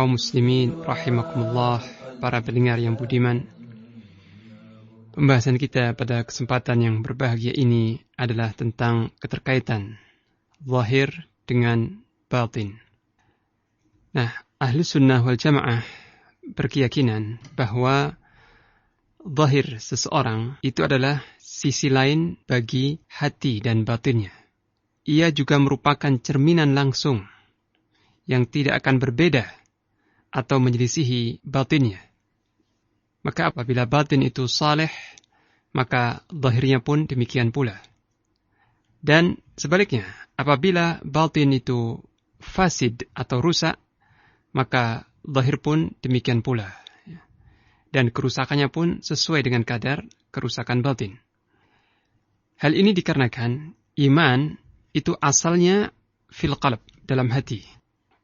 Kaum muslimin rahimakumullah, para pendengar yang budiman. Pembahasan kita pada kesempatan yang berbahagia ini adalah tentang keterkaitan zahir dengan batin. Nah, ahli sunnah wal jamaah berkeyakinan bahwa zahir seseorang itu adalah sisi lain bagi hati dan batinnya. Ia juga merupakan cerminan langsung yang tidak akan berbeda atau menyelisihi batinnya. Maka apabila batin itu saleh, maka zahirnya pun demikian pula. Dan sebaliknya, apabila batin itu fasid atau rusak, maka zahir pun demikian pula. Dan kerusakannya pun sesuai dengan kadar kerusakan batin. Hal ini dikarenakan iman itu asalnya fil qalb, dalam hati.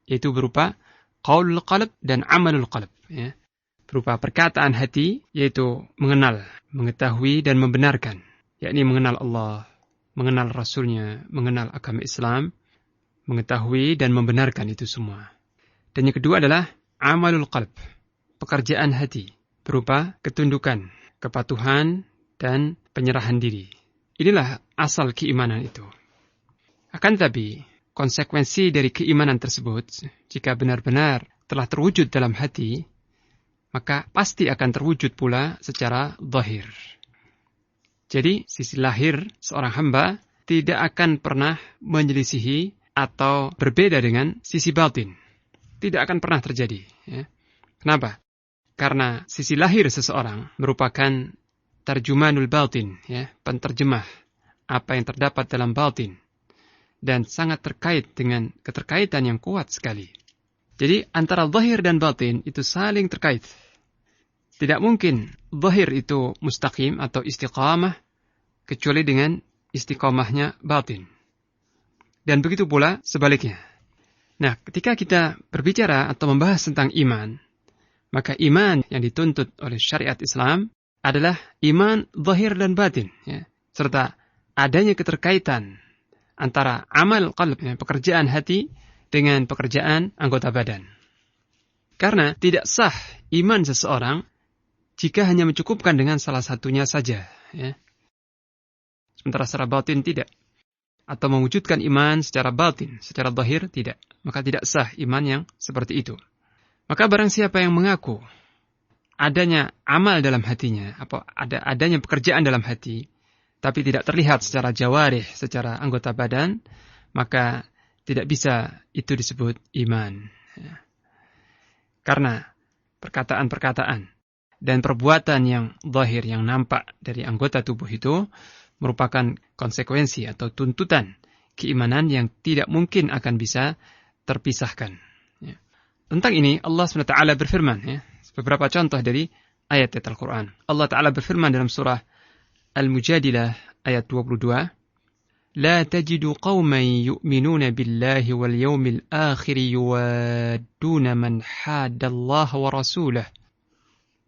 Yaitu berupa qaulul qalb dan amalul qalb, ya. Berupa perkataan hati, yaitu mengenal, mengetahui dan membenarkan, yakni mengenal Allah, mengenal Rasulnya, mengenal agama Islam, mengetahui dan membenarkan itu semua. Dan yang kedua adalah amalul qalb, pekerjaan hati, berupa ketundukan, kepatuhan dan penyerahan diri. Inilah asal keimanan itu. Akan tetapi konsekuensi dari keimanan tersebut, jika benar-benar telah terwujud dalam hati, maka pasti akan terwujud pula secara zahir. Jadi, sisi lahir seorang hamba tidak akan pernah menyelisihi atau berbeda dengan sisi batin. Tidak akan pernah terjadi. Ya. Kenapa? Karena sisi lahir seseorang merupakan tarjumanul batin, ya, penterjemah apa yang terdapat dalam batin. Dan sangat terkait dengan keterkaitan yang kuat sekali. Jadi antara zahir dan batin itu saling terkait. Tidak mungkin zahir itu mustaqim atau istiqamah kecuali dengan istiqamahnya batin. Dan begitu pula sebaliknya. Nah, ketika kita berbicara atau membahas tentang iman, maka iman yang dituntut oleh syariat Islam adalah iman zahir dan batin, ya, serta adanya keterkaitan antara amal qalb, pekerjaan hati, dengan pekerjaan anggota badan. Karena tidak sah iman seseorang jika hanya mencukupkan dengan salah satunya saja. Ya. Sementara secara batin tidak. Atau mewujudkan iman secara batin, secara zahir tidak. Maka tidak sah iman yang seperti itu. Maka barang siapa yang mengaku adanya amal dalam hatinya, adanya pekerjaan dalam hati, tapi tidak terlihat secara jawarih, secara anggota badan, maka tidak bisa itu disebut iman. Ya. Karena perkataan-perkataan dan perbuatan yang zahir, yang nampak dari anggota tubuh itu merupakan konsekuensi atau tuntutan keimanan yang tidak mungkin akan bisa terpisahkan. Ya. Tentang ini Allah SWT berfirman, ya, beberapa contoh dari ayat Al-Quran. Allah Ta'ala berfirman dalam surah Al-Mujadilah ayat 22, La tajidu qawman yu'minuna billahi wal yawmil akhiri yuwadduna man haddallaha wa rasulah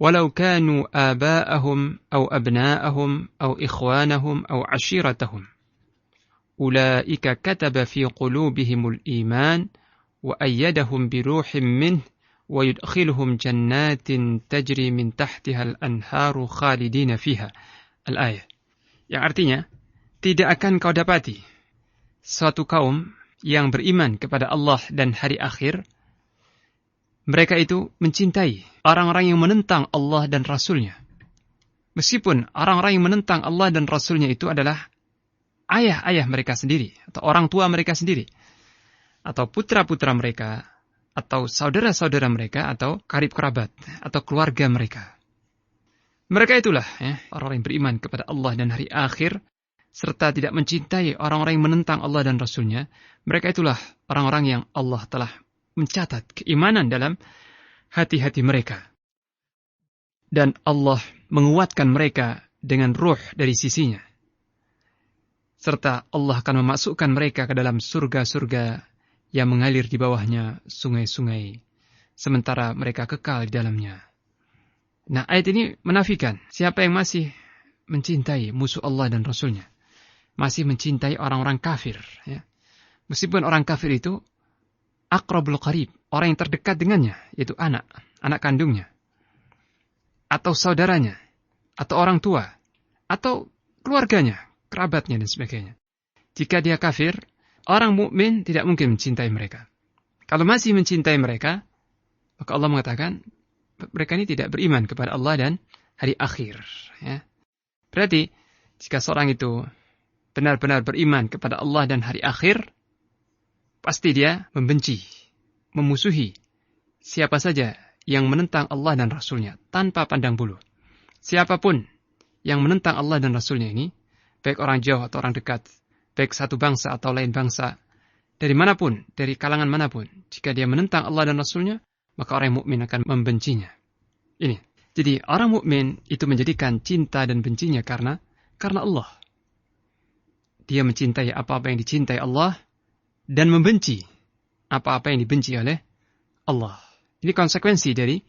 walau kanu aba'ahum aw abna'ahum aw ikhwanahum aw ashiratahum ulaika kataba fi qulubihimul iman wa ayyadahum biruhim minh wa yudkhiluhum jannatin tajri min tahtihal anharu khalidina fiha. Al-ayah. Yang artinya, tidak akan kau dapati suatu kaum yang beriman kepada Allah dan hari akhir, mereka itu mencintai orang-orang yang menentang Allah dan Rasulnya. Meskipun orang-orang yang menentang Allah dan Rasulnya itu adalah ayah-ayah mereka sendiri, atau orang tua mereka sendiri, atau putra-putra mereka, atau saudara-saudara mereka, atau karib kerabat, atau keluarga mereka. Mereka itulah, ya, orang-orang yang beriman kepada Allah dan hari akhir, serta tidak mencintai orang-orang yang menentang Allah dan Rasulnya. Mereka itulah orang-orang yang Allah telah mencatat keimanan dalam hati-hati mereka. Dan Allah menguatkan mereka dengan ruh dari sisinya. Serta Allah akan memasukkan mereka ke dalam surga-surga yang mengalir di bawahnya sungai-sungai, sementara mereka kekal di dalamnya. Nah, ayat ini menafikan siapa yang masih mencintai musuh Allah dan Rasulnya, masih mencintai orang-orang kafir. Ya. Meskipun orang kafir itu aqrabul qarib, orang yang terdekat dengannya, yaitu anak kandungnya, atau saudaranya, atau orang tua, atau keluarganya, kerabatnya dan sebagainya. Jika dia kafir, orang mukmin tidak mungkin mencintai mereka. Kalau masih mencintai mereka, maka Allah mengatakan mereka ini tidak beriman kepada Allah dan hari akhir. Ya. Berarti jika seorang itu benar-benar beriman kepada Allah dan hari akhir, pasti dia membenci, memusuhi siapa saja yang menentang Allah dan Rasulnya tanpa pandang bulu. Siapapun yang menentang Allah dan Rasulnya ini, baik orang jauh atau orang dekat, baik satu bangsa atau lain bangsa, dari manapun, dari kalangan manapun, jika dia menentang Allah dan Rasulnya, maka orang mukmin akan membencinya. Ini. Jadi orang mukmin itu menjadikan cinta dan bencinya karena Allah. Dia mencintai apa-apa yang dicintai Allah dan membenci apa-apa yang dibenci oleh Allah. Ini konsekuensi dari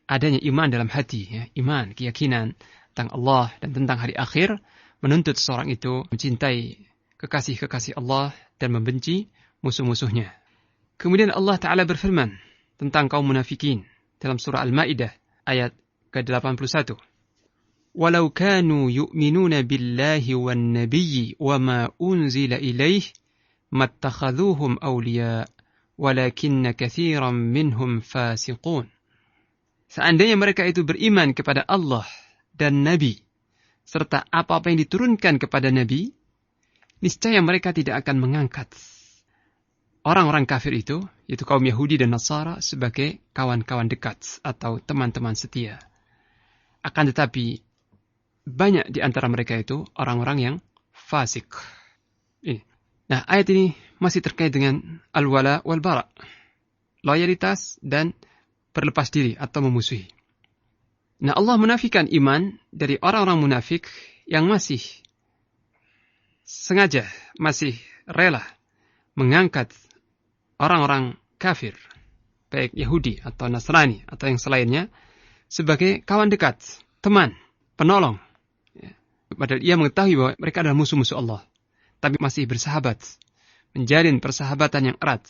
adanya iman dalam hati, ya. Iman, keyakinan tentang Allah dan tentang hari akhir menuntut seorang itu mencintai kekasih-kekasih Allah dan membenci musuh-musuhnya. Kemudian Allah Ta'ala berfirman tentang kaum munafikin dalam surah Al-Ma'idah ayat ke-81. Walau kanu yu'minuna billahi wan nabiyyi wa ma unzila ilaih mattakhaduhum awliya walakinna katsiran minhum fasiqun. Seandainya mereka itu beriman kepada Allah dan Nabi serta apa-apa yang diturunkan kepada Nabi, niscaya mereka tidak akan mengangkat orang-orang kafir itu, yaitu kaum Yahudi dan Nasara, sebagai kawan-kawan dekat atau teman-teman setia. Akan tetapi, banyak di antara mereka itu orang-orang yang fasik. Ini. Nah, ayat ini masih terkait dengan al-wala wal-bara, loyalitas dan berlepas diri atau memusuhi. Nah, Allah menafikan iman dari orang-orang munafik yang masih sengaja, masih rela mengangkat orang-orang kafir, baik Yahudi atau Nasrani atau yang selainnya, sebagai kawan dekat, teman, penolong. Padahal ia mengetahui bahwa mereka adalah musuh-musuh Allah, tapi masih bersahabat, menjalin persahabatan yang erat,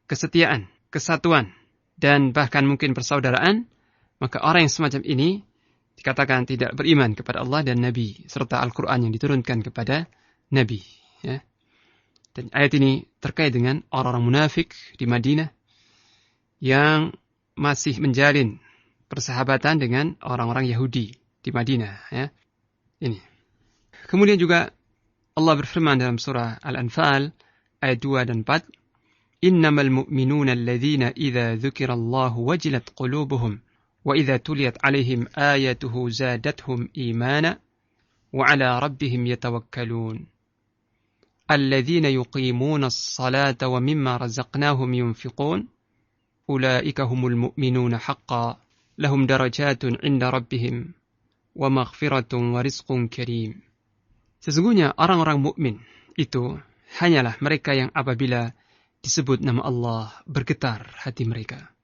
kesetiaan, kesatuan, dan bahkan mungkin persaudaraan. Maka orang yang semacam ini dikatakan tidak beriman kepada Allah dan Nabi serta Al-Quran yang diturunkan kepada Nabi. Ya. Dan ayat ini terkait dengan orang-orang munafik di Madinah yang masih menjalin persahabatan dengan orang-orang Yahudi di Madinah. Ya. Ini. Kemudian juga Allah berfirman dalam surah Al-Anfal ayat 2 dan 4, Innamal mu'minuna alladhina idza dzukirallahu wajilat qulubuhum wa idza tuliyat 'alaihim ayatuhu zadatuhum imana wa 'ala rabbihim yatawakkalun. Alladhina yuqimuna as-salata wa mimma razaqnahum yunfiqun ulaika humul mu'minuna haqqan lahum darajatun 'inda rabbihim wa maghfiratun wa rizqun karim. Sesungguhnya orang-orang mukmin itu hanyalah mereka yang apabila disebut nama Allah bergetar hati mereka.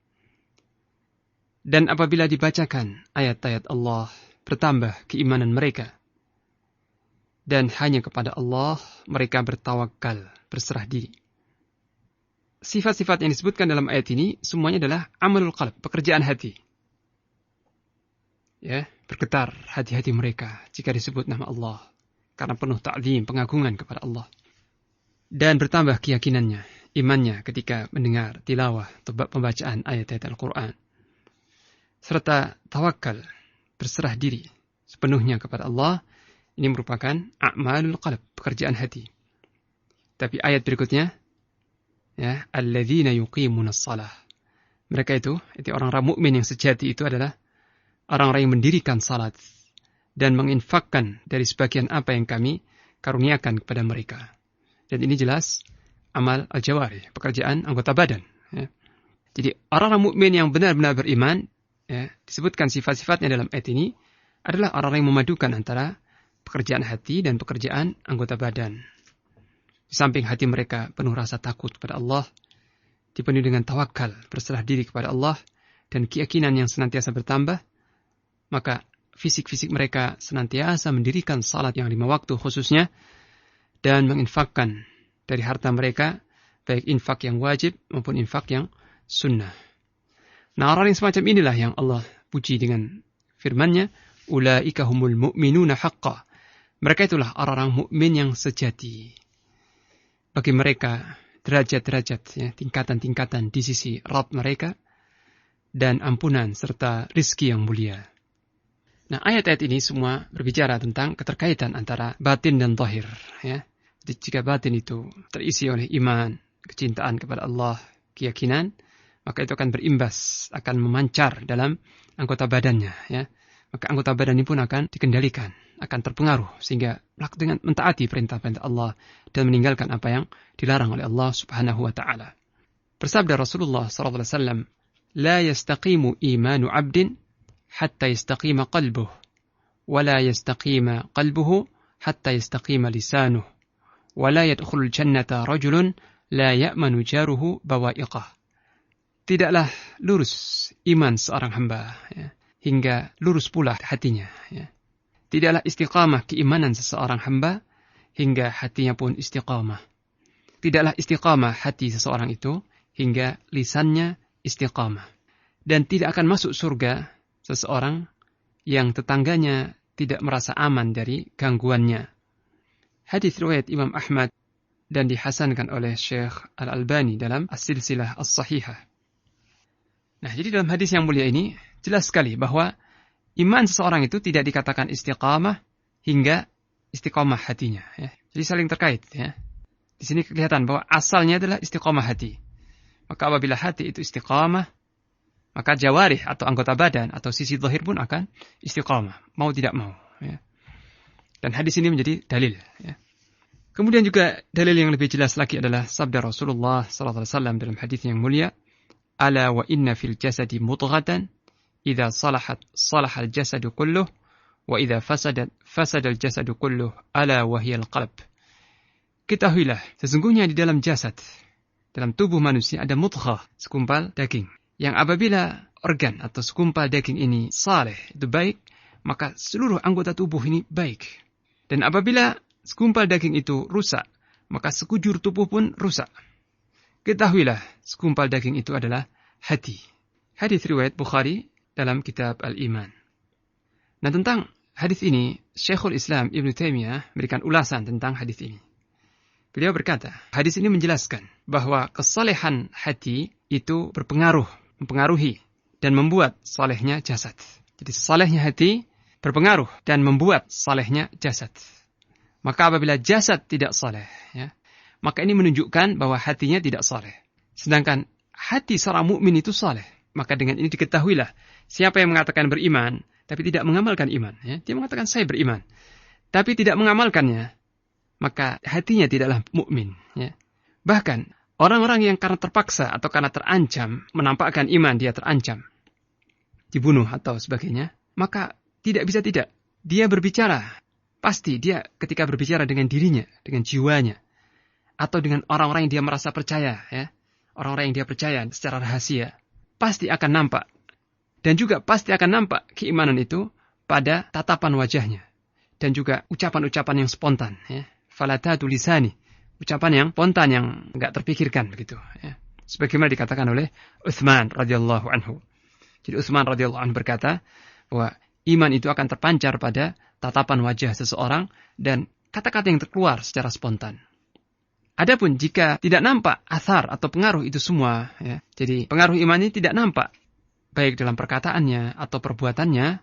Dan apabila dibacakan ayat-ayat Allah bertambah keimanan mereka. Dan hanya kepada Allah mereka bertawakal, berserah diri. Sifat-sifat yang disebutkan dalam ayat ini semuanya adalah amalul qalb, pekerjaan hati. Ya, bergetar hati-hati mereka jika disebut nama Allah karena penuh ta'zim, pengagungan kepada Allah. Dan bertambah keyakinannya, imannya ketika mendengar tilawah atau pembacaan ayat-ayat Al-Quran. Serta tawakal, berserah diri sepenuhnya kepada Allah. Ini merupakan a'malul qalb, pekerjaan hati. Tapi ayat berikutnya, ya, alladzina yuqimunas shalah. Mereka itu orang-orang mukmin yang sejati itu adalah orang-orang yang mendirikan salat dan menginfakkan dari sebagian apa yang kami karuniakan kepada mereka. Dan ini jelas amal al-jawari, pekerjaan anggota badan. Ya. Jadi orang-orang mukmin yang benar-benar beriman, ya, disebutkan sifat-sifatnya dalam ayat ini adalah orang-orang yang memadukan antara pekerjaan hati dan pekerjaan anggota badan. Di samping hati mereka penuh rasa takut kepada Allah, dipenuhi dengan tawakal, berserah diri kepada Allah, dan keyakinan yang senantiasa bertambah, maka fisik-fisik mereka senantiasa mendirikan salat yang 5 waktu khususnya, dan menginfakkan dari harta mereka baik infak yang wajib maupun infak yang sunnah. Nah, orang yang semacam inilah yang Allah puji dengan firman-Nya, ulaika humul mu'minuna haqqan. Mereka itulah orang-orang mukmin yang sejati. Bagi mereka derajat-derajat, ya, tingkatan-tingkatan di sisi Rabb mereka dan ampunan serta rizki yang mulia. Nah, ayat-ayat ini semua berbicara tentang keterkaitan antara batin dan zahir, ya. Jadi jika batin itu terisi oleh iman, kecintaan kepada Allah, keyakinan, maka itu akan berimbas, akan memancar dalam anggota badannya, ya. Maka anggota badan ini pun akan dikendalikan, akan terpengaruh sehingga dengan mentaati perintah-perintah Allah dan meninggalkan apa yang dilarang oleh Allah Subhanahu wa taala. Bersabda Rasulullah sallallahu alaihi wasallam, "La yastaqimu imanu 'abdin hatta yastaqima qalbuhu, wa la yastaqima qalbuhu hatta yastaqima lisanuhu, wa la yadkhulul jannata rajulun la ya'manu jaruhu bawa'iqah." Tidaklah lurus iman seorang hamba, ya, hingga lurus pula hatinya. Ya. Tidaklah istiqamah keimanan seseorang hamba hingga hatinya pun istiqamah. Tidaklah istiqamah hati seseorang itu hingga lisannya istiqamah. Dan tidak akan masuk surga seseorang yang tetangganya tidak merasa aman dari gangguannya. Hadis riwayat Imam Ahmad dan dihasankan oleh Syekh Al-Albani dalam As-Silsilah As-Sahihah. Nah, jadi dalam hadis yang mulia ini jelas sekali bahwa iman seseorang itu tidak dikatakan istiqamah hingga istiqamah hatinya. Ya. Jadi saling terkait. Ya. Di sini kelihatan bahwa asalnya adalah istiqamah hati. Maka apabila hati itu istiqamah, maka jawarih atau anggota badan atau sisi zahir pun akan istiqamah, mau tidak mau. Ya. Dan hadis ini menjadi dalil. Ya. Kemudian juga dalil yang lebih jelas lagi adalah sabda Rasulullah SAW dalam hadis yang mulia, "Ala wa inna fil jasadi mudghatan, idza salahat salahal jasadu kulluh, wa idza fasadal jasadu kulluh, ala wa hiyal qalb." Ketahuilah, sesungguhnya di dalam jasad, dalam tubuh manusia ada mudghah, segumpal daging, yang apabila organ atau segumpal daging ini saleh, itu baik, maka seluruh anggota tubuh ini baik. Dan apabila segumpal daging itu rusak, maka sekujur tubuh pun rusak. Ketahuilah, segumpal daging itu adalah hati. Hadis riwayat Bukhari dalam kitab Al-Iman. Nah, tentang hadis ini, Syekhul Islam Ibn Taimiyah memberikan ulasan tentang hadis ini. Beliau berkata, hadis ini menjelaskan bahwa kesalehan hati itu mempengaruhi dan membuat salehnya jasad. Jadi salehnya hati berpengaruh dan membuat salehnya jasad. Maka apabila jasad tidak saleh, ya, maka ini menunjukkan bahwa hatinya tidak saleh. Sedangkan hati seorang mukmin itu saleh. Maka dengan ini diketahuilah, siapa yang mengatakan beriman, tapi tidak mengamalkan iman. Ya, dia mengatakan saya beriman, tapi tidak mengamalkannya, maka hatinya tidaklah mukmin. Ya. Bahkan, orang-orang yang karena terpaksa atau karena terancam, menampakkan iman, dia terancam, dibunuh atau sebagainya, maka tidak bisa tidak. Dia berbicara, pasti dia ketika berbicara dengan dirinya, dengan jiwanya, atau dengan orang-orang yang dia merasa percaya, ya, orang-orang yang dia percaya secara rahasia, pasti akan nampak. Dan juga pasti akan nampak keimanan itu pada tatapan wajahnya. Dan juga ucapan-ucapan yang spontan. Ya. Falatatu lisani. Ucapan yang spontan, yang enggak terpikirkan. Begitu, ya. Sebagaimana dikatakan oleh Utsman radhiyallahu anhu. Jadi Utsman radhiyallahu anhu berkata bahwa iman itu akan terpancar pada tatapan wajah seseorang dan kata-kata yang terkeluar secara spontan. Adapun jika tidak nampak athar atau pengaruh itu semua, ya, jadi pengaruh iman ini tidak nampak, baik dalam perkataannya atau perbuatannya,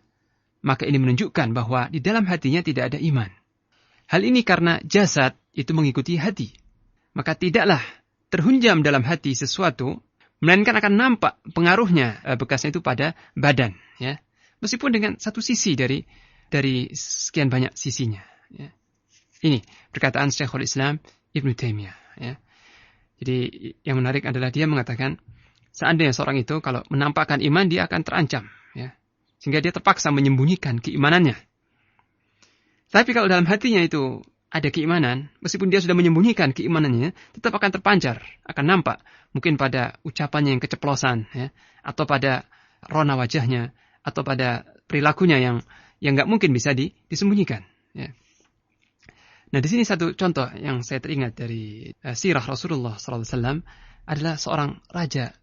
maka ini menunjukkan bahwa di dalam hatinya tidak ada iman. Hal ini karena jasad itu mengikuti hati. Maka tidaklah terhunjam dalam hati sesuatu, melainkan akan nampak pengaruhnya, bekasnya itu pada badan. Ya. Meskipun dengan satu sisi dari sekian banyak sisinya. Ya. Ini perkataan Syekhul Islam Ibn Taimiyah. Ya. Jadi yang menarik adalah dia mengatakan, seandainya seorang itu kalau menampakkan iman, dia akan terancam. Ya. Sehingga dia terpaksa menyembunyikan keimanannya. Tapi kalau dalam hatinya itu ada keimanan, meskipun dia sudah menyembunyikan keimanannya, tetap akan terpancar, akan nampak. Mungkin pada ucapannya yang keceplosan, ya, atau pada rona wajahnya, atau pada perilakunya yang nggak mungkin bisa disembunyikan. Ya. Nah, di sini satu contoh yang saya teringat dari sirah Rasulullah SAW adalah seorang raja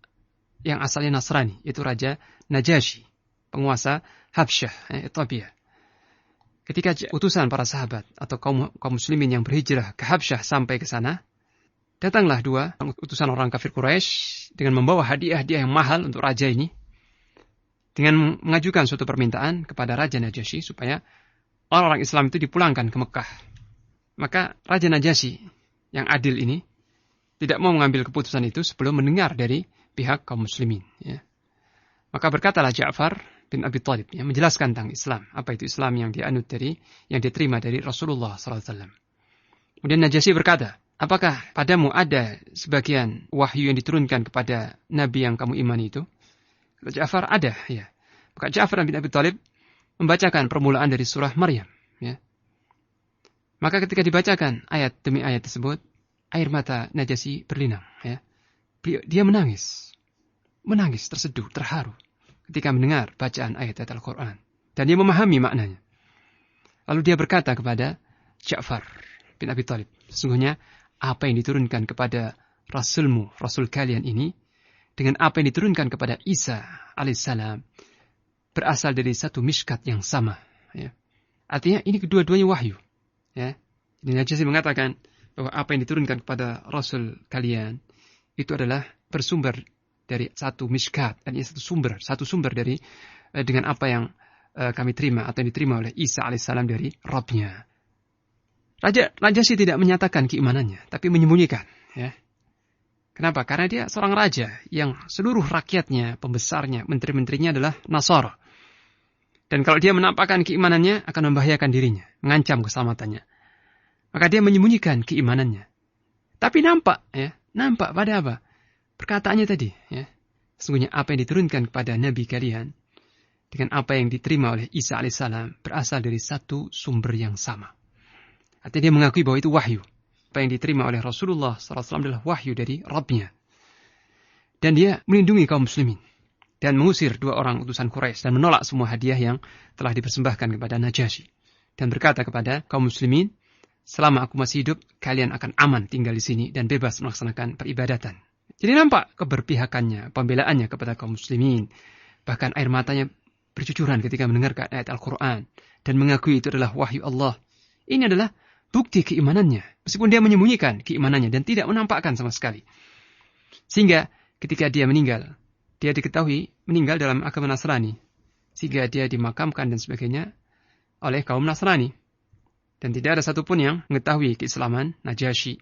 yang asalnya Nasrani, yaitu Raja Najasyi, penguasa Habsyah, Ethiopia. Ketika utusan para sahabat atau kaum muslimin yang berhijrah ke Habsyah sampai ke sana, datanglah dua utusan orang kafir Quraisy dengan membawa hadiah-hadiah yang mahal untuk raja ini, dengan mengajukan suatu permintaan kepada Raja Najasyi supaya orang-orang Islam itu dipulangkan ke Mekah. Maka Raja Najasyi yang adil ini tidak mau mengambil keputusan itu sebelum mendengar dari pihak kaum muslimin. Ya. Maka berkatalah Ja'far bin Abi Thalib, ya, menjelaskan tentang Islam. Apa itu Islam yang dianut yang diterima dari Rasulullah SAW. Kemudian Najasyi berkata, apakah padamu ada sebagian wahyu yang diturunkan kepada Nabi yang kamu imani itu? Kata Ja'far, ada. Ya. Maka Ja'far bin Abi Thalib membacakan permulaan dari surah Maryam. Ya. Maka ketika dibacakan ayat demi ayat tersebut, air mata Najasyi berlinang. Ya. Dia menangis, terseduh, terharu ketika mendengar bacaan ayat-ayat Al-Quran. Dan dia memahami maknanya. Lalu dia berkata kepada Ja'far bin Abi Thalib, sesungguhnya apa yang diturunkan kepada Rasulmu, Rasul kalian ini, dengan apa yang diturunkan kepada Isa alaihissalam, berasal dari satu mishkat yang sama. Ya. Artinya ini kedua-duanya wahyu. Ya. Jadi Najasyi mengatakan bahwa apa yang diturunkan kepada Rasul kalian itu adalah bersumber dari satu mishkat, artinya satu sumber dari dengan apa yang kami terima atau yang diterima oleh Isa alaihissalam dari Rabbnya. Raja Najasyi tidak menyatakan keimanannya, tapi menyembunyikan. Ya. Kenapa? Karena dia seorang raja yang seluruh rakyatnya, pembesarnya, menteri-menterinya adalah Nasara. Dan kalau dia menampakkan keimanannya, akan membahayakan dirinya, mengancam keselamatannya. Maka dia menyembunyikan keimanannya. Tapi nampak pada apa? Perkataannya tadi, ya. Sesungguhnya apa yang diturunkan kepada Nabi kalian dengan apa yang diterima oleh Isa alaihissalam berasal dari satu sumber yang sama. Artinya dia mengakui bahwa itu wahyu. Apa yang diterima oleh Rasulullah SAW adalah wahyu dari Rabbnya. Dan dia melindungi kaum muslimin dan mengusir dua orang utusan Quraisy dan menolak semua hadiah yang telah dipersembahkan kepada Najasyi. Dan berkata kepada kaum muslimin, selama aku masih hidup, kalian akan aman tinggal di sini dan bebas melaksanakan peribadatan. Jadi nampak keberpihakannya, pembelaannya kepada kaum muslimin. Bahkan air matanya bercucuran ketika mendengarkan ayat Al-Quran dan mengakui itu adalah wahyu Allah. Ini adalah bukti keimanannya, meskipun dia menyembunyikan keimanannya dan tidak menampakkan sama sekali. Sehingga ketika dia meninggal, dia diketahui meninggal dalam agama Nasrani. Sehingga dia dimakamkan dan sebagainya oleh kaum Nasrani. Dan tidak ada satupun yang mengetahui keislaman Najasyi.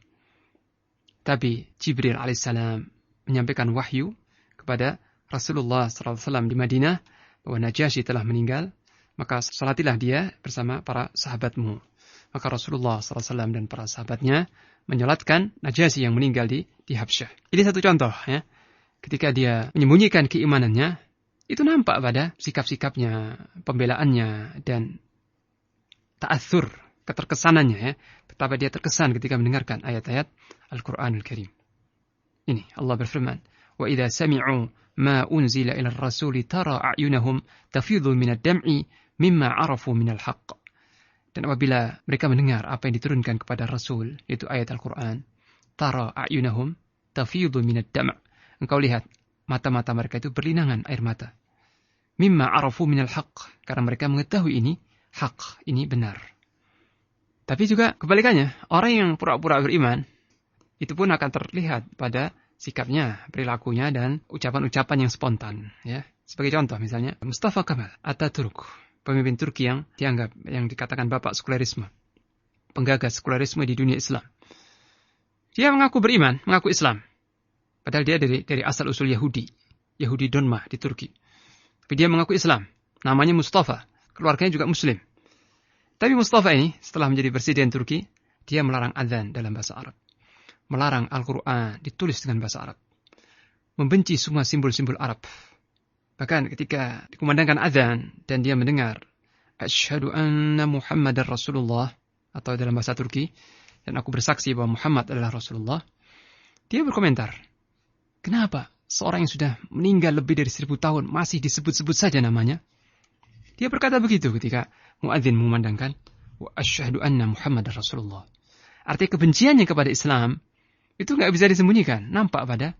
Tapi Jibril alaihissalam menyampaikan wahyu kepada Rasulullah SAW di Madinah bahwa Najasyi telah meninggal, maka salatilah dia bersama para sahabatmu. Maka Rasulullah SAW dan para sahabatnya menyolatkan Najasyi yang meninggal di Habsyah. Ini satu contoh, ya. Ketika dia menyembunyikan keimanannya, itu nampak pada sikap-sikapnya, pembelaannya, dan ta'athur, keterkesanannya, ya. Betapa dia terkesan ketika mendengarkan ayat-ayat Al-Quranul Karim. Ini Allah berfirman, وَإِذَا سَمِعُوا مَا أُنْزِلَ إِلَى الرَّسُولِ تَرَى أَعْيُنَهُمْ تَفِيضُ مِنَ الدَّمْعِ مِمَّا عَرَفُوا مِنَ الْحَقِّ. Dan apabila mereka mendengar apa yang diturunkan kepada Rasul, yaitu ayat Al-Quran, تَرَى أَعْيُنَهُمْ تَفِيضُ مِنَ الدَّمْعِ. Engkau lihat, mata-mata mereka itu berlinangan air mata. مِمَّا عَرَفُوا مِنَ الْحَقِّ. Karena mereka mengetahui ini hak, ini benar. Tapi juga kebalikannya, orang yang pura-pura beriman, itu pun akan terlihat pada sikapnya, perilakunya, dan ucapan-ucapan yang spontan. Ya. Sebagai contoh misalnya, Mustafa Kemal Atatürk, pemimpin Turki yang dikatakan bapak sekularisme, penggagas sekularisme di dunia Islam. Dia mengaku beriman, mengaku Islam. Padahal dia dari asal-usul Yahudi Donma di Turki. Tapi dia mengaku Islam. Namanya Mustafa, keluarganya juga Muslim. Tapi Mustafa ini, setelah menjadi presiden Turki, dia melarang adzan dalam bahasa Arab. Melarang Al-Quran ditulis dengan bahasa Arab. Membenci semua simbol-simbol Arab. Bahkan ketika dikumandangkan adzan dan dia mendengar Asyhadu anna Muhammadar Rasulullah, atau dalam bahasa Turki, dan aku bersaksi bahwa Muhammad adalah Rasulullah, dia berkomentar, kenapa seorang yang sudah meninggal lebih dari 1000 tahun masih disebut-sebut saja namanya? Dia berkata begitu ketika muadzin mengumandangkan wa asyhadu anna Muhammadar Rasulullah. Artinya kebenciannya kepada Islam itu nggak bisa disembunyikan, nampak pada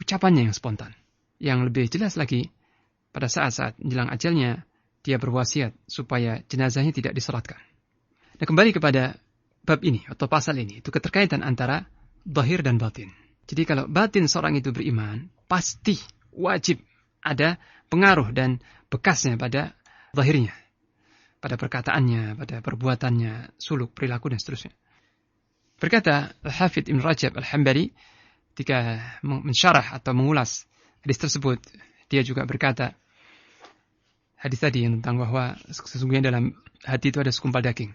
ucapannya yang spontan. Yang lebih jelas lagi, pada saat-saat menjelang ajalnya, dia berwasiat supaya jenazahnya tidak disolatkan. Nah, kembali kepada bab ini atau pasal ini, itu keterkaitan antara zahir dan batin. Jadi kalau batin seorang itu beriman, pasti wajib ada pengaruh dan bekasnya pada zahirnya, pada perkataannya, pada perbuatannya, suluk, perilaku, dan seterusnya. Berkata Al-Hafidh Ibn Rajab Al-Hambali ketika mensyarah atau mengulas hadis tersebut, dia juga berkata, hadis tadi yang tentang bahwa sesungguhnya dalam hati itu ada segumpal daging.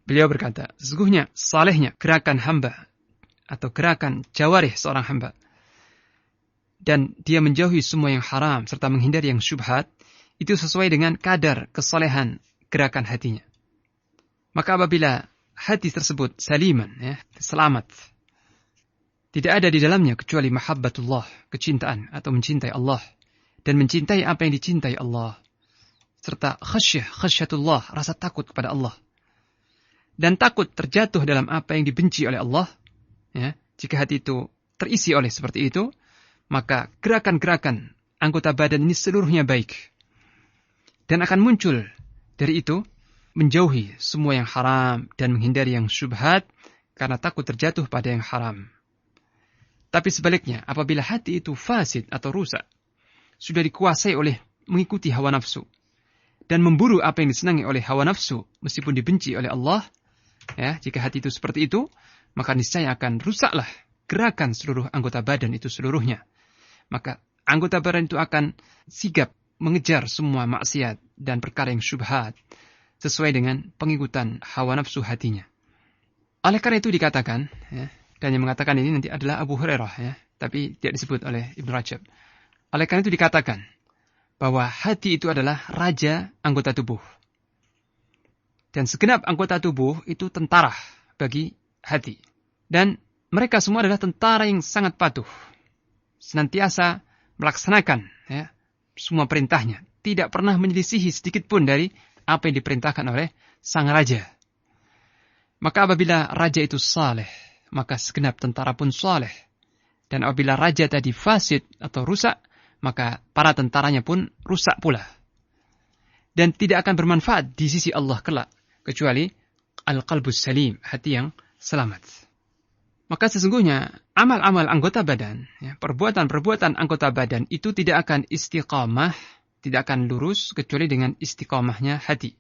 Beliau berkata, sesungguhnya salehnya gerakan hamba atau gerakan jawarih seorang hamba, dan dia menjauhi semua yang haram serta menghindari yang syubhat, itu sesuai dengan kadar kesalehan gerakan hatinya. Maka apabila hati tersebut saliman, selamat, tidak ada di dalamnya kecuali mahabbatullah, kecintaan atau mencintai Allah, dan mencintai apa yang dicintai Allah, serta khasyatullah, rasa takut kepada Allah, dan takut terjatuh dalam apa yang dibenci oleh Allah. Jika hati itu terisi oleh seperti itu, maka gerakan-gerakan anggota badan ini seluruhnya baik, dan akan muncul dari itu menjauhi semua yang haram dan menghindari yang syubhat karena takut terjatuh pada yang haram. Tapi sebaliknya, apabila hati itu fasid atau rusak, sudah dikuasai oleh mengikuti hawa nafsu dan memburu apa yang disenangi oleh hawa nafsu meskipun dibenci oleh Allah, jika hati itu seperti itu, maka niscaya akan rusaklah gerakan seluruh anggota badan itu seluruhnya. Maka anggota badan itu akan sigap mengejar semua maksiat dan perkara yang syubhat sesuai dengan pengikutan hawa nafsu hatinya. Oleh karena itu dikatakan, dan yang mengatakan ini nanti adalah Abu Hurairah, tapi tidak disebut oleh Ibn Rajab. Oleh karena itu dikatakan bahwa hati itu adalah raja anggota tubuh. Dan segenap anggota tubuh itu tentara bagi hati. Dan mereka semua adalah tentara yang sangat patuh, senantiasa melaksanakan semua perintahnya, tidak pernah menyelisihi sedikit pun dari apa yang diperintahkan oleh sang raja. Maka apabila raja itu saleh, maka segenap tentara pun saleh. Dan apabila raja tadi fasid atau rusak, maka para tentaranya pun rusak pula. Dan tidak akan bermanfaat di sisi Allah kelak, kecuali al-qalbus salim, hati yang selamat. Maka sesungguhnya amal-amal anggota badan, perbuatan-perbuatan anggota badan itu tidak akan istiqamah, tidak akan lurus kecuali dengan istiqamahnya hati.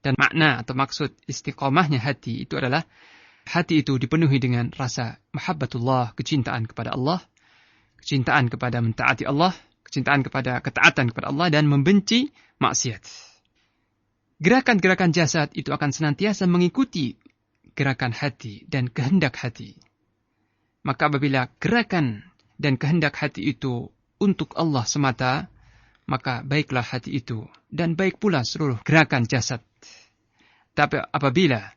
Dan makna atau maksud istiqamahnya hati itu adalah hati itu dipenuhi dengan rasa mahabbatullah, kecintaan kepada Allah, kecintaan kepada mentaati Allah, kecintaan kepada ketaatan kepada Allah, dan membenci maksiat. Gerakan-gerakan jasad itu akan senantiasa mengikuti gerakan hati dan kehendak hati. Maka apabila gerakan dan kehendak hati itu untuk Allah semata, maka baiklah hati itu, dan baik pula seluruh gerakan jasad. Tapi apabila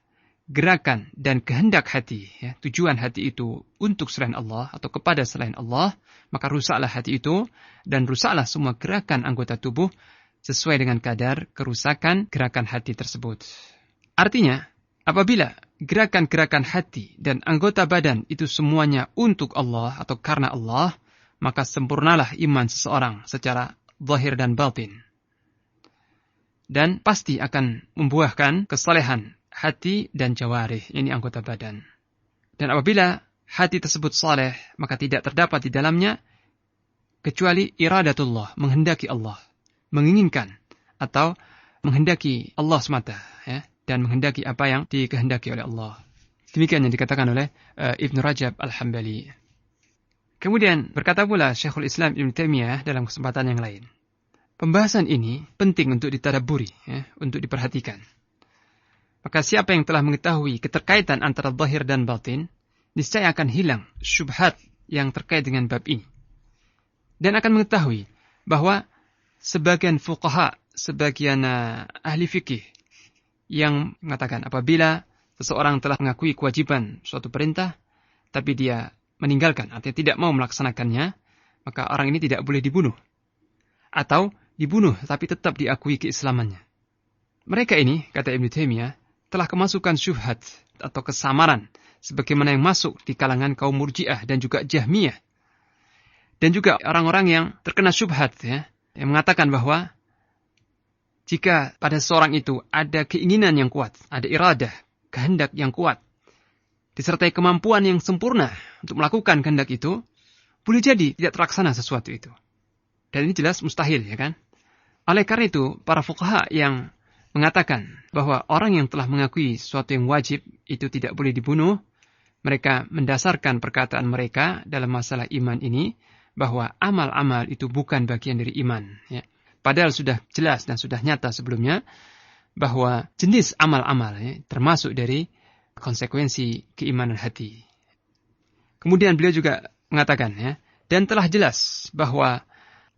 gerakan dan kehendak hati, tujuan hati itu untuk selain Allah atau kepada selain Allah, maka rusaklah hati itu, dan rusaklah semua gerakan anggota tubuh sesuai dengan kadar kerusakan gerakan hati tersebut. Artinya, apabila gerakan-gerakan hati dan anggota badan itu semuanya untuk Allah atau karena Allah, maka sempurnalah iman seseorang secara zahir dan batin. Dan pasti akan membuahkan kesalehan hati dan jawarih, ini anggota badan. Dan apabila hati tersebut saleh, maka tidak terdapat di dalamnya kecuali iradatullah, menghendaki Allah, menginginkan atau menghendaki Allah semata, dan menghendaki apa yang dikehendaki oleh Allah. Demikian yang dikatakan oleh Ibn Rajab Al-Hambali. Kemudian berkata pula Syekhul Islam Ibn Taimiyah dalam kesempatan yang lain, pembahasan ini penting untuk ditadabburi, untuk diperhatikan. Maka siapa yang telah mengetahui keterkaitan antara zahir dan batin, niscaya akan hilang syubhat yang terkait dengan bab ini. Dan akan mengetahui bahwa sebagian fuqaha, sebagian ahli fikih yang mengatakan apabila seseorang telah mengakui kewajiban suatu perintah, tapi dia meninggalkan, artinya tidak mau melaksanakannya, maka orang ini tidak boleh dibunuh. Atau dibunuh tapi tetap diakui keislamannya. mereka ini, kata Ibnu Taimiyah, telah kemasukan syubhat atau kesamaran sebagaimana yang masuk di kalangan kaum Murji'ah dan juga Jahmiyah. Dan juga orang-orang yang terkena syubhat, ya, yang mengatakan bahwa jika pada seorang itu ada keinginan yang kuat, ada iradah, kehendak yang kuat, disertai kemampuan yang sempurna untuk melakukan kehendak itu, boleh jadi tidak terlaksana sesuatu itu. Dan ini jelas mustahil, ya kan? Oleh karena itu, para fuqaha yang mengatakan bahwa orang yang telah mengakui sesuatu yang wajib itu tidak boleh dibunuh, mereka mendasarkan perkataan mereka dalam masalah iman ini, bahwa amal-amal itu bukan bagian dari iman. Ya. Padahal sudah jelas dan sudah nyata sebelumnya, bahwa jenis amal-amal ya, termasuk dari konsekuensi keimanan hati. Kemudian beliau juga mengatakan, ya, dan telah jelas bahwa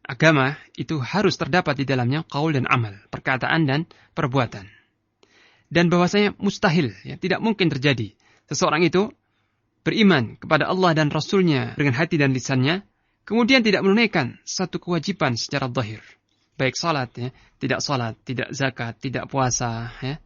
agama itu harus terdapat di dalamnya qaul dan amal, perkataan dan perbuatan. Dan bahwasanya mustahil, ya, tidak mungkin terjadi seseorang itu beriman kepada Allah dan Rasul-Nya dengan hati dan lisannya, kemudian tidak menunaikan satu kewajiban secara zahir, baik salat, ya, tidak salat, tidak zakat, tidak puasa, ya.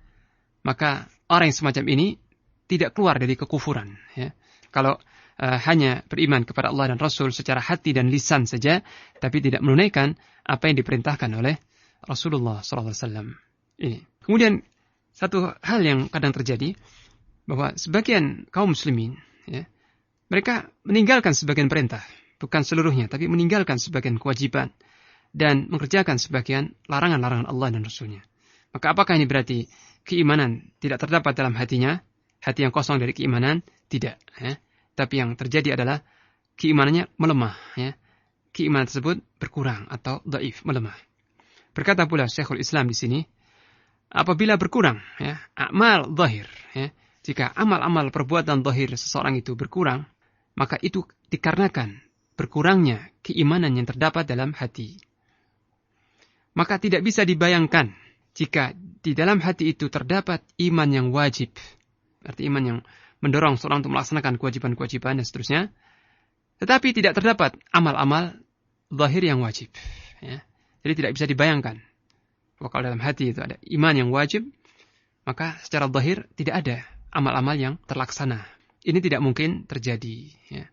Maka orang yang semacam ini tidak keluar dari kekufuran, ya. Kalau hanya beriman kepada Allah dan Rasul secara hati dan lisan saja, tapi tidak menunaikan apa yang diperintahkan oleh Rasulullah SAW. Ini. Kemudian satu hal yang kadang terjadi, bahwa sebagian kaum muslimin, ya, mereka meninggalkan sebagian perintah, bukan seluruhnya, tapi meninggalkan sebagian kewajiban dan mengerjakan sebagian larangan-larangan Allah dan Rasulnya. Maka apakah ini berarti keimanan tidak terdapat dalam hatinya, hati yang kosong dari keimanan? Tidak, ya. Tapi yang terjadi adalah keimanannya melemah, ya. Keimanan tersebut berkurang atau dhaif, melemah. Berkata pula Syekhul Islam di sini, apabila berkurang, ya, amal zahir, ya, jika amal-amal perbuatan zahir seseorang itu berkurang, maka itu dikarenakan berkurangnya keimanan yang terdapat dalam hati. Maka tidak bisa dibayangkan jika di dalam hati itu terdapat iman yang wajib, arti iman yang mendorong seorang untuk melaksanakan kewajiban-kewajiban dan seterusnya, tetapi tidak terdapat amal-amal zahir yang wajib. Ya. Jadi tidak bisa dibayangkan bahwa kalau dalam hati itu ada iman yang wajib, maka secara zahir tidak ada amal-amal yang terlaksana. Ini tidak mungkin terjadi. Ya.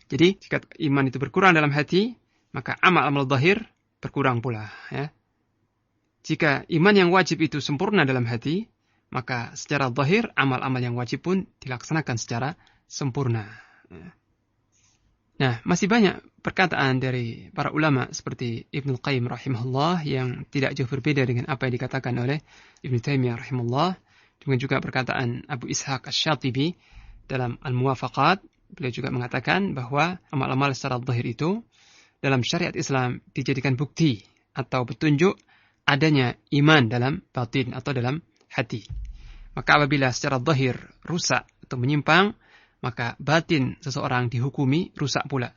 Jadi jika iman itu berkurang dalam hati, maka amal-amal zahir berkurang pula. Ya. Jika iman yang wajib itu sempurna dalam hati, maka secara zahir amal-amal yang wajib pun dilaksanakan secara sempurna. Nah, masih banyak perkataan dari para ulama seperti Ibnu Qayyim rahimahullah yang tidak jauh berbeda dengan apa yang dikatakan oleh Ibnu Taimiyah rahimahullah. Dengan juga perkataan Abu Ishaq Asy-Syatibi dalam Al-Muwafaqat, beliau juga mengatakan bahwa amal-amal secara zahir itu dalam syariat Islam dijadikan bukti atau petunjuk adanya iman dalam batin atau dalam hati. Maka apabila secara zahir rusak atau menyimpang, maka batin seseorang dihukumi rusak pula.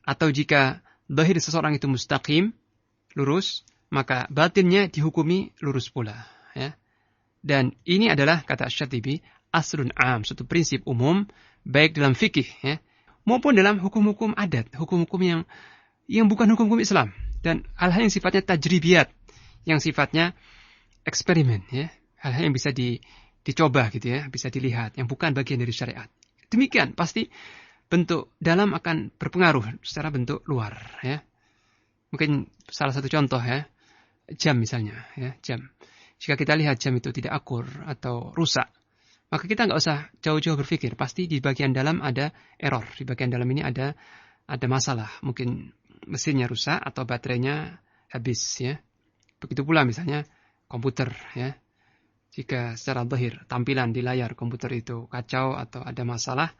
Atau jika zahir seseorang itu mustaqim, lurus, maka batinnya dihukumi lurus pula. Ya. Dan ini adalah, kata Syatibi, aslun am, suatu prinsip umum, baik dalam fikih, ya, maupun dalam hukum-hukum adat, hukum-hukum yang bukan hukum-hukum Islam. Dan hal-hal yang sifatnya tajribiyat, yang sifatnya eksperimen, ya, hal-hal yang bisa dicoba gitu, ya, bisa dilihat, yang bukan bagian dari syariat. Demikian pasti bentuk dalam akan berpengaruh secara bentuk luar, ya. Mungkin salah satu contoh, ya, jam misalnya, ya, jam. Jika kita lihat jam itu tidak akur atau rusak, maka kita nggak usah jauh-jauh berpikir, pasti di bagian dalam ada error, di bagian dalam ini ada masalah, mungkin mesinnya rusak atau baterainya habis, ya. Begitu pula misalnya komputer, ya. Jika secara zahir tampilan di layar komputer itu kacau atau ada masalah,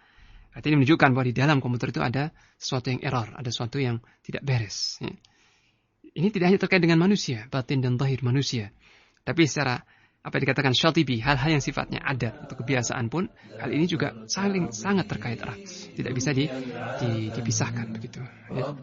berarti ini menunjukkan bahwa di dalam komputer itu ada sesuatu yang error, ada sesuatu yang tidak beres. Ya. Ini tidak hanya terkait dengan manusia, batin dan zahir manusia, tapi secara apa yang dikatakan Syatibi, hal-hal yang sifatnya adat atau kebiasaan pun, hal ini juga sangat terkait erat, tidak bisa dipisahkan begitu. Ya.